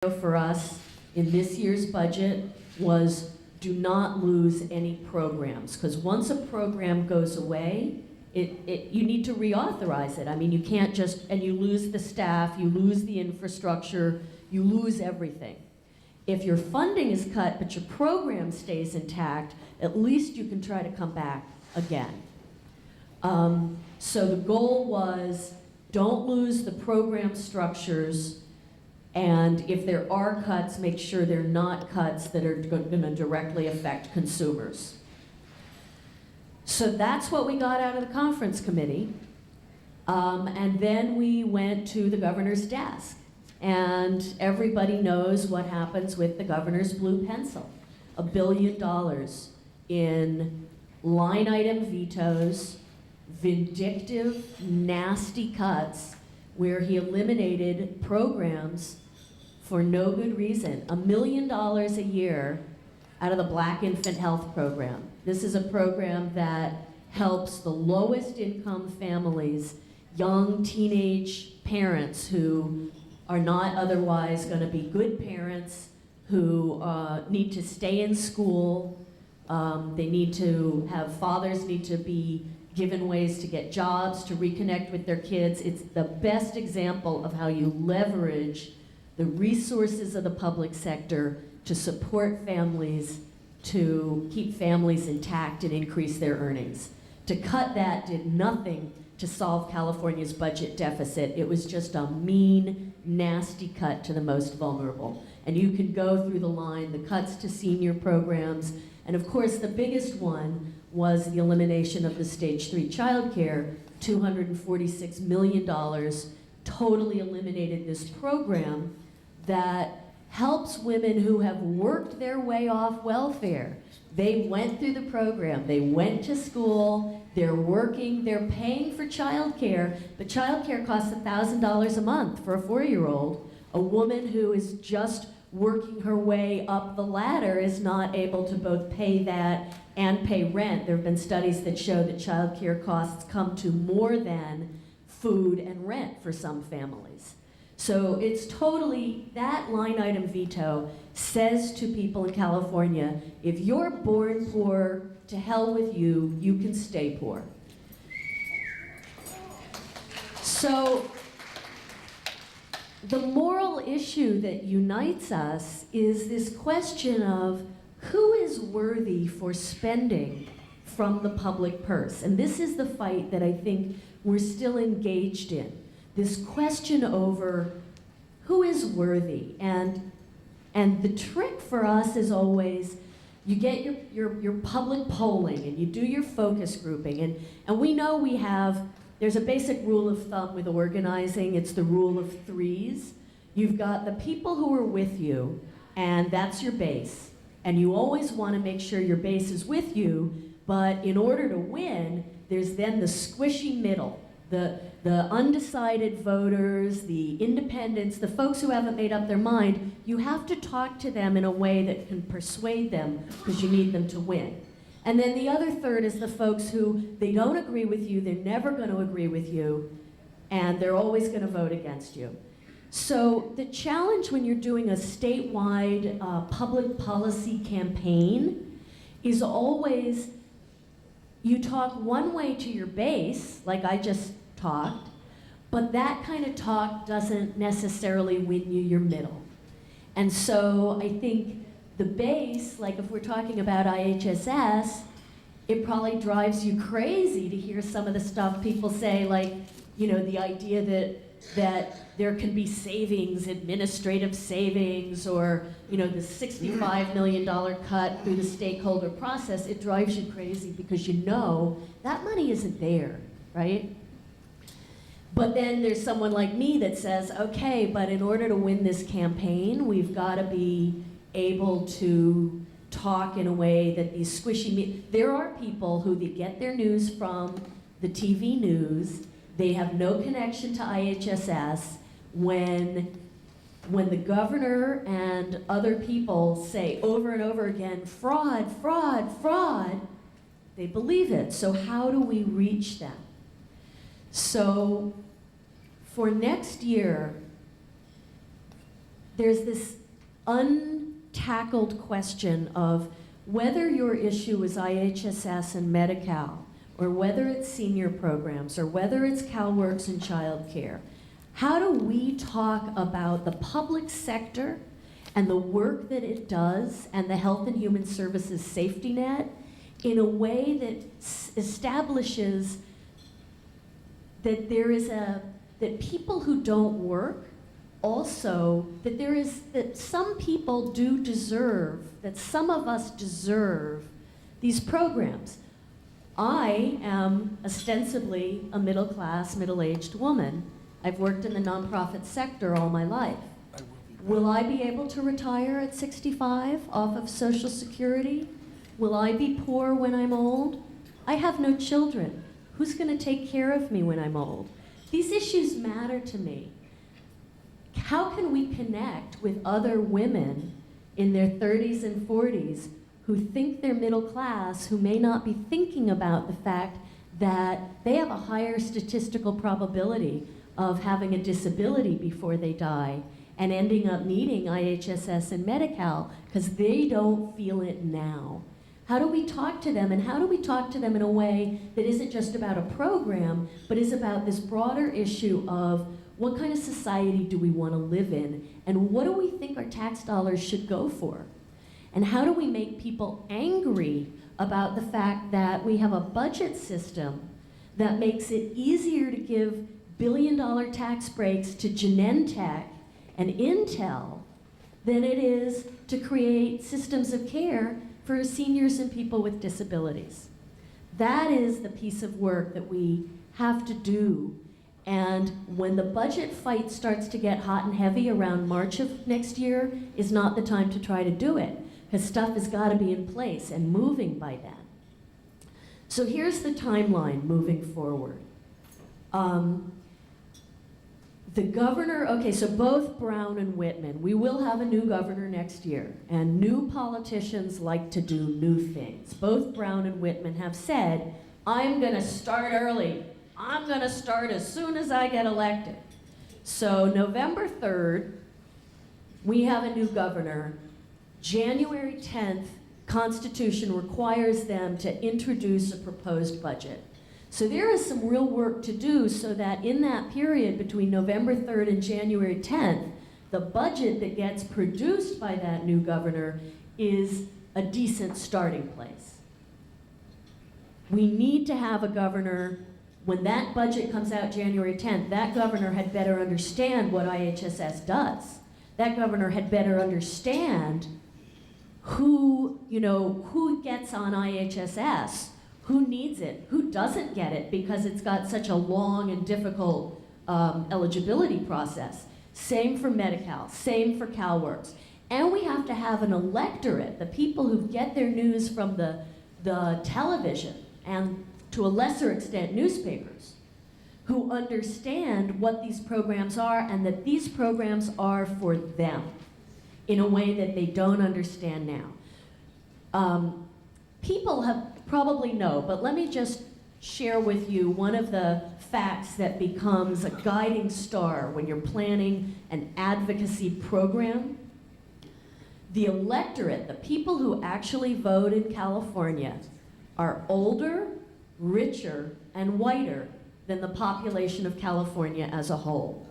For us in this year's budget was do not lose any programs, because once a program goes away, you need to reauthorize it. I mean, you can't just, and you lose the staff, you lose the infrastructure, you lose everything. If your funding is cut but your program stays intact, at least you can try to come back again. So the goal was don't lose the program structures, and if there are cuts, make sure they're not cuts that are going to directly affect consumers. So that's what we got out of the conference committee. And then we went to the governor's desk. And everybody knows what happens with the governor's blue pencil. $1 billion in line item vetoes, vindictive, nasty cuts, where he eliminated programs for no good reason. $1 million a year out of the Black Infant Health Program. This is a program that helps the lowest income families, young teenage parents who are not otherwise going to be good parents, who need to stay in school. They need to have, fathers need to be given ways to get jobs, to reconnect with their kids. It's the best example of how you leverage the resources of the public sector to support families, to keep families intact and increase their earnings. To cut that did nothing to solve California's budget deficit. It was just a mean, nasty cut to the most vulnerable. And you can go through the line, the cuts to senior programs, and of course the biggest one was the elimination of the stage 3 child care, $246 million, totally eliminated this program that helps women who have worked their way off welfare. They went through the program, they went to school, they're working, they're paying for child care, but child care costs $1,000 a month for a 4-year-old. A woman who is just working her way up the ladder is not able to both pay that and pay rent. There have been studies that show that child care costs come to more than food and rent for some families. So it's totally, that line item veto says to people in California, if you're born poor, to hell with you, you can stay poor. So the moral issue that unites us is this question of who is worthy for spending from the public purse? And this is the fight that I think we're still engaged in. This question over who is worthy. And the trick for us is always, you get your public polling and you do your focus grouping. And we know there's a basic rule of thumb with organizing. It's the rule of threes. You've got the people who are with you, and that's your base. And you always want to make sure your base is with you, but in order to win, there's then the squishy middle, the undecided voters, the independents, the folks who haven't made up their mind. You have to talk to them in a way that can persuade them, because you need them to win. And then the other third is the folks who, they don't agree with you, they're never going to agree with you, and they're always going to vote against you. So the challenge when you're doing a statewide public policy campaign is always, you talk one way to your base, like I just talked, but that kind of talk doesn't necessarily win you your middle. And so I think the base, like if we're talking about IHSS, it probably drives you crazy to hear some of the stuff people say, like, you know, the idea that there can be savings, administrative savings, or, you know, the $65 million cut through the stakeholder process. It drives you crazy because you know that money isn't there, right? But then there's someone like me that says, okay, but in order to win this campaign, we've got to be able to talk in a way that these squishy, there are people who they get their news from the TV news, they have no connection to IHSS. When the governor and other people say over and over again, fraud, fraud, fraud, they believe it. So how do we reach them? So for next year, there's this untackled question of whether your issue is IHSS and Medi-Cal, or whether it's senior programs, or whether it's CalWORKs and childcare. How do we talk about the public sector and the work that it does and the Health and Human Services safety net in a way that establishes that that people who don't work also, that some people do deserve, that some of us deserve these programs. I am ostensibly a middle-class, middle-aged woman. I've worked in the nonprofit sector all my life. Will I be able to retire at 65 off of Social Security? Will I be poor when I'm old? I have no children. Who's going to take care of me when I'm old? These issues matter to me. How can we connect with other women in their 30s and 40s who think they're middle class, who may not be thinking about the fact that they have a higher statistical probability of having a disability before they die and ending up needing IHSS and Medi-Cal because they don't feel it now? How do we talk to them, and how do we talk to them in a way that isn't just about a program, but is about this broader issue of what kind of society do we want to live in, and what do we think our tax dollars should go for? And how do we make people angry about the fact that we have a budget system that makes it easier to give billion-dollar tax breaks to Genentech and Intel than it is to create systems of care for seniors and people with disabilities? That is the piece of work that we have to do. And when the budget fight starts to get hot and heavy around March of next year is not the time to try to do it, because stuff has got to be in place and moving by then. So here's the timeline moving forward. The governor, okay, so both Brown and Whitman, we will have a new governor next year, and new politicians like to do new things. Both Brown and Whitman have said, I'm gonna start early. I'm gonna start as soon as I get elected. So November 3rd, we have a new governor. January 10th, Constitution requires them to introduce a proposed budget. So there is some real work to do so that in that period between November 3rd and January 10th, the budget that gets produced by that new governor is a decent starting place. We need to have a governor, when that budget comes out January 10th, that governor had better understand what IHSS does. That governor had better understand who gets on IHSS, who needs it, who doesn't get it because it's got such a long and difficult eligibility process. Same for Medi-Cal, same for CalWORKs. And we have to have an electorate, the people who get their news from the television and to a lesser extent newspapers, who understand what these programs are and that these programs are for them in a way that they don't understand now. People have probably know, but let me just share with you one of the facts that becomes a guiding star when you're planning an advocacy program. The electorate, the people who actually vote in California, are older, richer, and whiter than the population of California as a whole.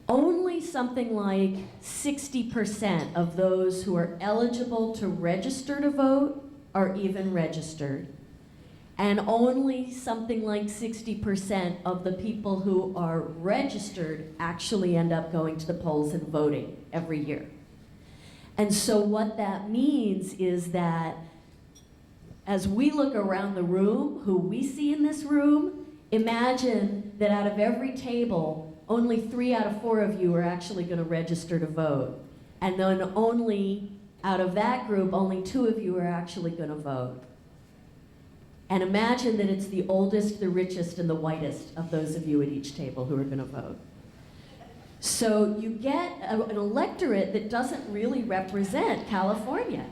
Only something like 60% of those who are eligible to register to vote are even registered. And only something like 60% of the people who are registered actually end up going to the polls and voting every year. And so what that means is that as we look around the room, who we see in this room, imagine that out of every table, only 3 out of 4 of you are actually going to register to vote. And then only, out of that group, only 2 of you are actually going to vote. And imagine that it's the oldest, the richest, and the whitest of those of you at each table who are going to vote. So you get an electorate that doesn't really represent California.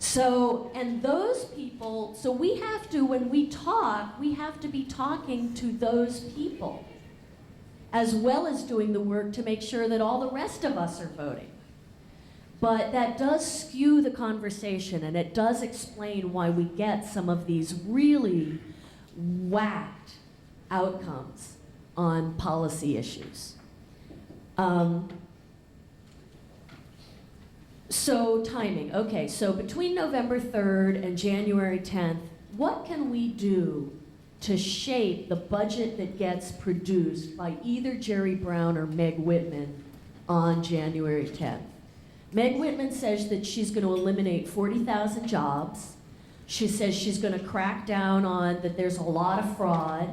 So, and those people, so we have to, when we talk, we have to be talking to those people. as well as doing the work to make sure that all the rest of us are voting. But that does skew the conversation, and it does explain why we get some of these really whacked outcomes on policy issues. So timing, okay, so between November 3rd and January 10th, what can we do to shape the budget that gets produced by either Jerry Brown or Meg Whitman on January 10th? Meg Whitman says that she's going to eliminate 40,000 jobs. She says she's going to crack down on that there's a lot of fraud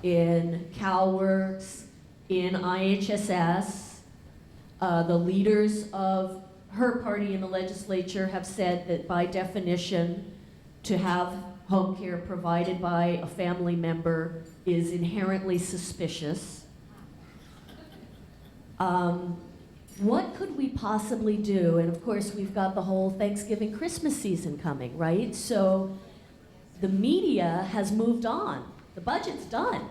in CalWORKs, in IHSS. The leaders of her party in the legislature have said that by definition, to have home care provided by a family member is inherently suspicious. What could we possibly do? And of course, we've got the whole Thanksgiving, Christmas season coming, right? So the media has moved on. The budget's done.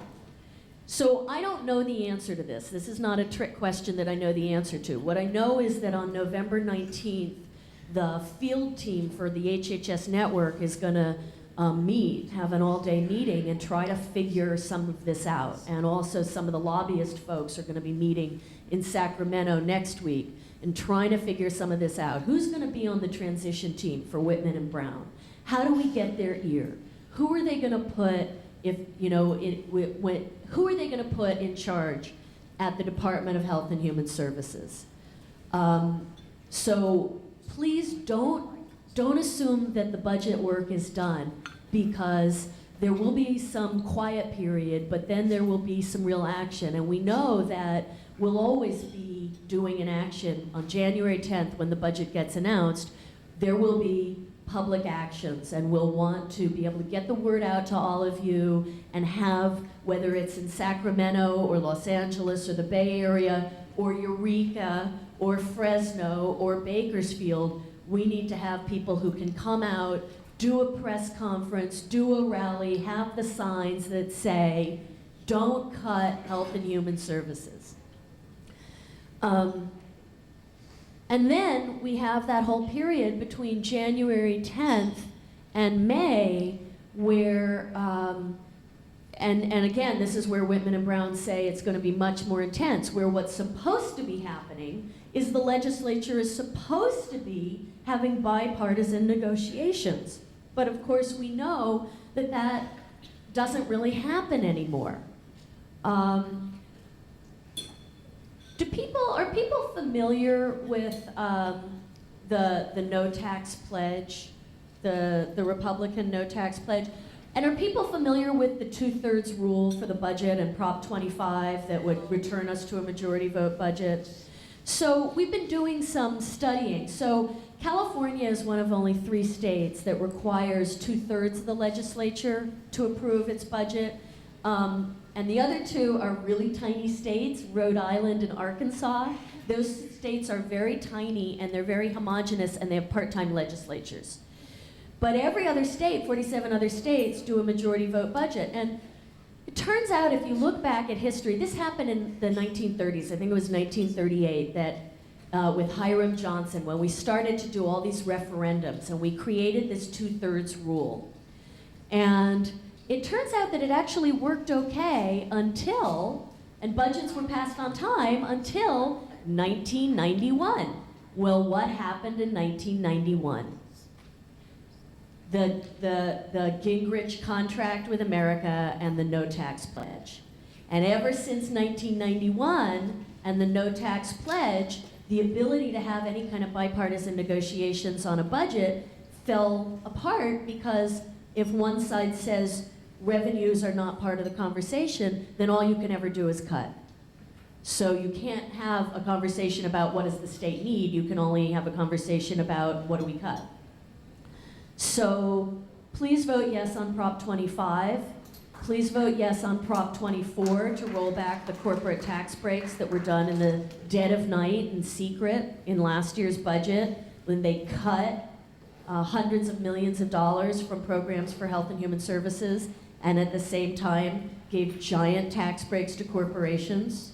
So I don't know the answer to this. This is not a trick question that I know the answer to. What I know is that on November 19th, the field team for the HHS network is going to have an all-day meeting and try to figure some of this out. And also some of the lobbyist folks are going to be meeting in Sacramento next week and trying to figure some of this out. Who's going to be on the transition team for Whitman and Brown? How do we get their ear? Who are they going to put who are they going to put in charge at the Department of Health and Human Services? So please don't assume that the budget work is done, because there will be some quiet period, but then there will be some real action. And we know that we'll always be doing an action on January 10th when the budget gets announced. There will be public actions, and we'll want to be able to get the word out to all of you and have, whether it's in Sacramento or Los Angeles or the Bay Area or Eureka or Fresno or Bakersfield, we need to have people who can come out, do a press conference, do a rally, have the signs that say, don't cut Health and Human Services. And then we have that whole period between January 10th and May where, and again, this is where Whitman and Brown say it's going to be much more intense, where what's supposed to be happening is the legislature is supposed to be having bipartisan negotiations. But of course we know that that doesn't really happen anymore. Are people familiar with the no tax pledge, the Republican no tax pledge? And are people familiar with the 2/3 rule for the budget and Prop 25 that would return us to a majority vote budget? So we've been doing some studying. So California is one of only 3 states that requires 2/3 of the legislature to approve its budget. And the other 2 are really tiny states, Rhode Island and Arkansas. Those states are very tiny and they're very homogenous and they have part-time legislatures. But every other state, 47 other states, do a majority vote budget. And it turns out, if you look back at history, this happened in the 1930s. I think it was 1938 that with Hiram Johnson, when we started to do all these referendums and we created this 2/3 rule. And it turns out that it actually worked okay until, and budgets were passed on time until 1991. Well, what happened in 1991? The Gingrich contract with America and the no tax pledge. And ever since 1991 and the no tax pledge, the ability to have any kind of bipartisan negotiations on a budget fell apart, because if one side says revenues are not part of the conversation, then all you can ever do is cut. So you can't have a conversation about what does the state need, you can only have a conversation about what do we cut. So please vote yes on Prop 25. Please vote yes on Prop 24 to roll back the corporate tax breaks that were done in the dead of night in secret in last year's budget, when they cut hundreds of millions of dollars from programs for health and human services, and at the same time gave giant tax breaks to corporations.